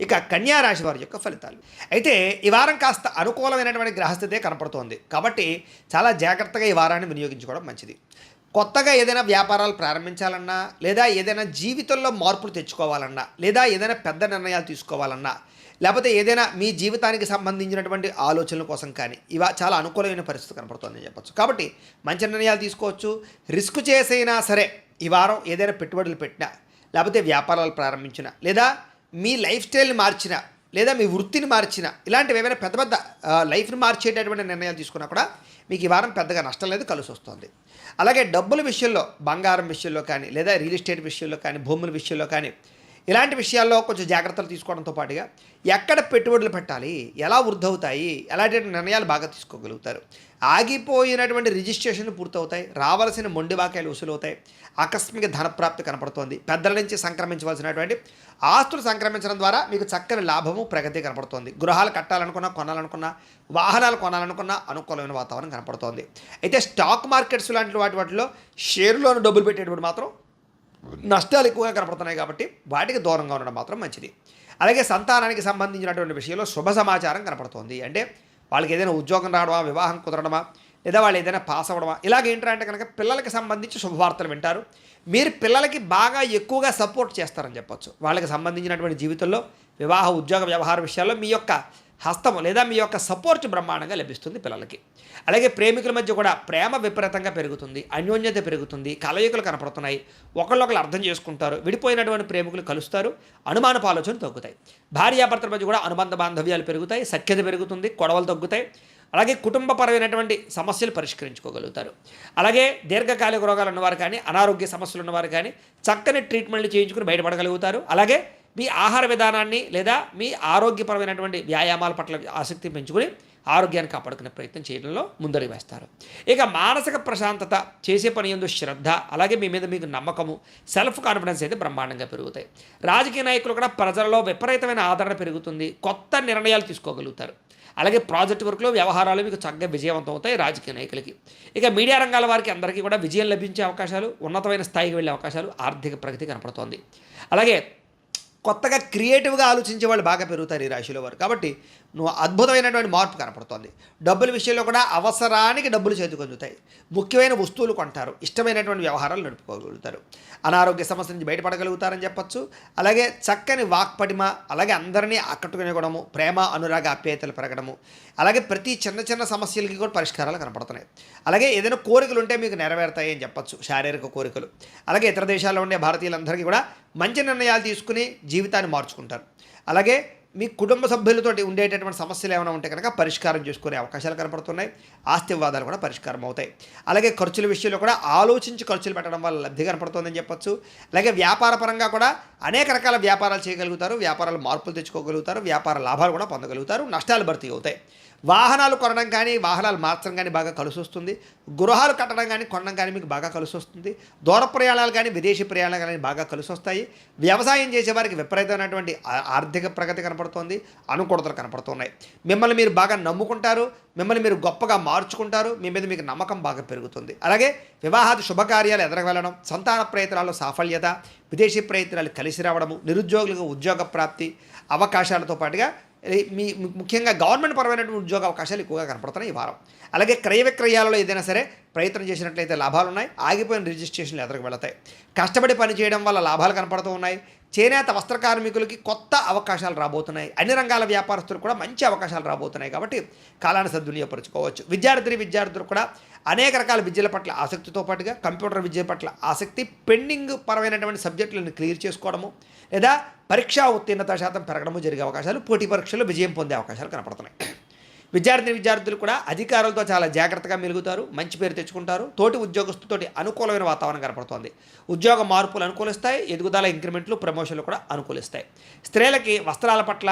ఇక కన్యా రాశి వారి యొక్క ఫలితాలు అయితే ఈ వారం కాస్త అనుకూలమైనటువంటి గ్రహస్థితే కనపడుతోంది కాబట్టి చాలా జాగ్రత్తగా ఈ వారాన్ని వినియోగించుకోవడం మంచిది. కొత్తగా ఏదైనా వ్యాపారాలు ప్రారంభించాలన్నా లేదా ఏదైనా జీవితంలో మార్పులు తెచ్చుకోవాలన్నా లేదా ఏదైనా పెద్ద నిర్ణయాలు తీసుకోవాలన్నా లేకపోతే ఏదైనా మీ జీవితానికి సంబంధించినటువంటి ఆలోచనల కోసం కానీ చాలా అనుకూలమైన పరిస్థితి కనపడుతుందని చెప్పచ్చు. కాబట్టి మంచి నిర్ణయాలు తీసుకోవచ్చు. రిస్క్ చేసైనా సరే ఈ వారం ఏదైనా పెట్టుబడులు పెట్టినా లేకపోతే వ్యాపారాలు ప్రారంభించినా లేదా మీ లైఫ్ స్టైల్ని మార్చినా లేదా మీ వృత్తిని మార్చినా ఇలాంటివి ఏమైనా పెద్ద పెద్ద లైఫ్ని మార్చేటటువంటి నిర్ణయాలు తీసుకున్నా కూడా మీకు ఈ వారం పెద్దగా నష్టం లేదు, కలిసి వస్తుంది. అలాగే డబ్బుల విషయంలో బంగారం విషయంలో కానీ లేదా రియల్ ఎస్టేట్ విషయంలో కానీ భూముల విషయంలో కానీ ఇలాంటి విషయాల్లో కొంచెం జాగ్రత్తలు తీసుకోవడంతో పాటుగా ఎక్కడ పెట్టుబడులు పెట్టాలి, ఎలా వృద్ధవుతాయి, ఎలాంటి నిర్ణయాలు బాగా తీసుకోగలుగుతారు. ఆగిపోయినటువంటి రిజిస్ట్రేషన్లు పూర్తవుతాయి, రావాల్సిన మొండి బాకాయలు వసూలవుతాయి, ఆకస్మిక ధనప్రాప్తి కనపడుతోంది, పెద్దల నుంచి సంక్రమించవలసినటువంటి ఆస్తులు సంక్రమించడం ద్వారా మీకు చక్కని లాభము ప్రగతి కనపడుతోంది. గృహాలు కట్టాలనుకున్నా కొనాలనుకున్నా వాహనాలు కొనాలనుకున్నా అనుకూలమైన వాతావరణం కనపడుతోంది. అయితే స్టాక్ మార్కెట్స్ లాంటి వాటిలో షేర్లోని డబ్బులు పెట్టేటప్పుడు మాత్రం నష్టాలు ఎక్కువగా కనపడుతున్నాయి కాబట్టి వాటికి దూరంగా ఉండడం మాత్రం మంచిది. అలాగే సంతానానికి సంబంధించినటువంటి విషయంలో శుభ సమాచారం కనపడుతోంది. అంటే వాళ్ళకి ఏదైనా ఉద్యోగం రావడమా, వివాహం కుదరడమా, లేదా వాళ్ళు ఏదైనా పాస్ అవ్వడమా, ఇలాగేంటంటే కనుక పిల్లలకి సంబంధించి శుభవార్తలు వింటారు. మీరు పిల్లలకి బాగా ఎక్కువగా సపోర్ట్ చేస్తారని చెప్పొచ్చు. వాళ్ళకి సంబంధించినటువంటి జీవితంలో వివాహ ఉద్యోగ వ్యవహార విషయాల్లో మీ యొక్క హస్తము లేదా మీ యొక్క సపోర్ట్ బ్రహ్మాండంగా లభిస్తుంది పిల్లలకి. అలాగే ప్రేమికుల మధ్య కూడా ప్రేమ విపరీతంగా పెరుగుతుంది, అన్యోన్యత పెరుగుతుంది, కలయికలు కనపడుతున్నాయి, ఒకళ్ళొకళ్ళు అర్థం చేసుకుంటారు, విడిపోయినటువంటి ప్రేమికులు కలుస్తారు, అనుమానపు ఆలోచనలు తగ్గుతాయి, భార్యాభర్తల మధ్య కూడా అనుబంధ బాంధవ్యాలు పెరుగుతాయి, సఖ్యత పెరుగుతుంది, గొడవలు తగ్గుతాయి. అలాగే కుటుంబపరమైనటువంటి సమస్యలు పరిష్కరించుకోగలుగుతారు. అలాగే దీర్ఘకాలిక రోగాలు ఉన్నవారు కానీ అనారోగ్య సమస్యలు ఉన్నవారు కానీ చక్కని ట్రీట్మెంట్లు చేయించుకుని బయటపడగలుగుతారు. అలాగే మీ ఆహార విధానాన్ని లేదా మీ ఆరోగ్యపరమైనటువంటి వ్యాయామాల పట్ల ఆసక్తి పెంచుకుని ఆరోగ్యాన్ని కాపాడుకునే ప్రయత్నం చేయడంలో ముందడుగు వేస్తారు. ఇక మానసిక ప్రశాంతత, చేసే పని యందు శ్రద్ధ, అలాగే మీ మీద మీకు నమ్మకము, సెల్ఫ్ కాన్ఫిడెన్స్ అయితే బ్రహ్మాండంగా పెరుగుతాయి. రాజకీయ నాయకులు కూడా ప్రజలలో విపరీతమైన ఆదరణ పెరుగుతుంది, కొత్త నిర్ణయాలు తీసుకోగలుగుతారు. అలాగే ప్రాజెక్ట్ వర్క్లో వ్యవహారాలు మీకు చక్కగా విజయవంతం అవుతాయి రాజకీయ నాయకులకి. ఇక మీడియా రంగాల వారికి అందరికీ కూడా విజయం లభించే అవకాశాలు, ఉన్నతమైన స్థాయికి వెళ్ళే అవకాశాలు, ఆర్థిక ప్రగతి కనపడుతోంది. అలాగే కొత్తగా క్రియేటివ్గా ఆలోచించే వాళ్ళు బాగా పెరుగుతారు ఈ రాశిలో వారు. కాబట్టి అద్భుతమైనటువంటి మార్పు కనపడుతోంది. డబ్బుల విషయంలో కూడా అవసరానికి డబ్బులు చేతికి అందుతాయి, ముఖ్యమైన వస్తువులు కొంటారు, ఇష్టమైనటువంటి వ్యవహారాలు నడుపుకోగలుగుతారు, అనారోగ్య సమస్య నుంచి బయటపడగలుగుతారని చెప్పచ్చు. అలాగే చక్కని వాక్పటిమ, అలాగే అందరినీ ఆకట్టుకునే గుణము, ప్రేమ అనురాగ ఆప్యాయతలు పెరగడము, అలాగే ప్రతి చిన్న చిన్న సమస్యలకి కూడా పరిష్కారాలు కనపడుతున్నాయి. అలాగే ఏదైనా కోరికలు ఉంటే మీకు నెరవేరుతాయి అని చెప్పచ్చు, శారీరక కోరికలు. అలాగే ఇతర దేశాల్లో ఉండే భారతీయులందరికీ కూడా మంచి నిర్ణయాలు తీసుకుని జీవితాన్ని మార్చుకుంటారు. అలాగే మీ కుటుంబ సభ్యులతోటి ఉండేటటువంటి సమస్యలు ఏమైనా ఉంటే కనుక పరిష్కారం చేసుకునే అవకాశాలు కనపడుతున్నాయి. ఆస్తి వివాదాలు కూడా పరిష్కారం అవుతాయి. అలాగే ఖర్చుల విషయంలో కూడా ఆలోచించి ఖర్చులు పెట్టడం వల్ల లబ్ధి కనపడుతుందని చెప్పొచ్చు. అలాగే వ్యాపార పరంగా కూడా అనేక రకాల వ్యాపారాలు చేయగలుగుతారు, వ్యాపారాలు మార్పులు తెచ్చుకోగలుగుతారు, వ్యాపార లాభాలు కూడా పొందగలుగుతారు, నష్టాలు భర్తీ అవుతాయి. వాహనాలు కొనడం కానీ వాహనాలు మార్చడం కానీ బాగా కలిసి వస్తుంది. గృహాలు కట్టడం కానీ కొనడం కానీ మీకు బాగా కలిసి వస్తుంది. దూర ప్రయాణాలు కానీ విదేశీ ప్రయాణాలు కానీ బాగా కలిసి వస్తాయి. వ్యవసాయం చేసేవారికి విపరీతమైనటువంటి ఆర్థిక ప్రగతి కనపడుతోంది, అనుకూలతలు కనపడుతున్నాయి. మిమ్మల్ని మీరు బాగా నమ్ముకుంటారు, మిమ్మల్ని మీరు గొప్పగా మార్చుకుంటారు, మీ మీద మీకు నమ్మకం బాగా పెరుగుతుంది. అలాగే వివాహాది శుభకార్యాలు ఎదురకు వెళ్ళడం, సంతాన ప్రయత్నాల్లో సాఫల్యత, విదేశీ ప్రయత్నాలు కలిసి రావడము, నిరుద్యోగులకు ఉద్యోగ ప్రాప్తి అవకాశాలతో పాటుగా ముఖ్యంగా గవర్నమెంట్ పరమైనటువంటి ఉద్యోగ అవకాశాలు ఎక్కువగా కనపడుతున్నాయి ఈ వారం. అలాగే క్రయ విక్రయాలలో ఏదైనా సరే ప్రయత్నం చేసినట్లయితే లాభాలు ఉన్నాయి, ఆగిపోయిన రిజిస్ట్రేషన్లు ఎదురుకు వెళతాయి. కష్టపడి పని చేయడం వల్ల లాభాలు కనపడుతూ ఉన్నాయి. చేనేత వస్త్ర కార్మికులకి కొత్త అవకాశాలు రాబోతున్నాయి. అన్ని రంగాల వ్యాపారస్తులు కూడా మంచి అవకాశాలు రాబోతున్నాయి కాబట్టి కాలాన్ని సద్వినియోగపరచుకోవచ్చు. విద్యార్థులు కూడా అనేక రకాల విద్యల పట్ల ఆసక్తితో పాటుగా కంప్యూటర్ విద్య పట్ల ఆసక్తి, పెండింగ్ పరమైనటువంటి సబ్జెక్టులను క్లియర్ చేసుకోవడము లేదా పరీక్షా ఉత్తీర్ణత శాతం పెరగడము జరిగే అవకాశాలు, పోటీ పరీక్షల్లో విజయం పొందే అవకాశాలు కనపడుతున్నాయి. విద్యార్థులు కూడా అధికారులతో చాలా జాగ్రత్తగా మెలుగుతారు, మంచి పేరు తెచ్చుకుంటారు. తోటి ఉద్యోగస్తులతోటి అనుకూలమైన వాతావరణం కనపడుతోంది. ఉద్యోగ మార్పులు అనుకూలిస్తాయి, ఎదుగుదల ఇంక్రిమెంట్లు ప్రమోషన్లు కూడా అనుకూలిస్తాయి. స్త్రీలకి వస్త్రాల పట్ల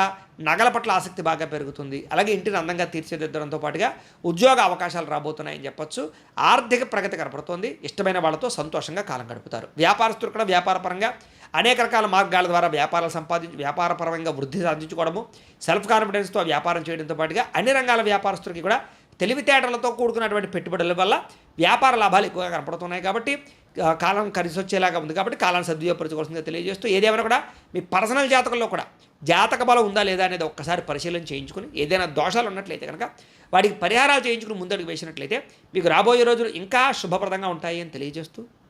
నగల పట్ల ఆసక్తి బాగా పెరుగుతుంది. అలాగే ఇంటిని అందంగా తీర్చిదిద్దడంతో పాటుగా ఉద్యోగ అవకాశాలు రాబోతున్నాయని చెప్పొచ్చు. ఆర్థిక ప్రగతి కనపడుతోంది. ఇష్టమైన వాళ్ళతో సంతోషంగా కాలం గడుపుతారు. వ్యాపారస్తులు కూడా వ్యాపారపరంగా అనేక రకాల మార్గాల ద్వారా వ్యాపారాలు సంపాదించి వ్యాపారపరంగా వృద్ధి సాధించుకోవడము, సెల్ఫ్ కాన్ఫిడెన్స్తో వ్యాపారం చేయడంతో పాటుగా అన్ని రంగాల వ్యాపారస్తులకి కూడా తెలివితేటలతో కూడుకున్నటువంటి పెట్టుబడుల వల్ల వ్యాపార లాభాలు ఎక్కువగా కనపడుతున్నాయి. కాబట్టి కాలం కలిసి వచ్చేలాగా ఉంది కాబట్టి కాలాన్ని సద్వినియోగపరచుకోవాల్సిందిగా తెలియజేస్తూ, ఏదేమైనా కూడా మీ పర్సనల్ జాతకంలో కూడా జాతక బలం ఉందా లేదా అనేది ఒక్కసారి పరిశీలన చేయించుకుని, ఏదైనా దోషాలు ఉన్నట్లయితే కనుక వాటికి పరిహారాలు చేయించుకుని ముందడుగు వేసినట్లయితే మీకు రాబోయే రోజులు ఇంకా శుభప్రదంగా ఉంటాయి అని తెలియజేస్తూ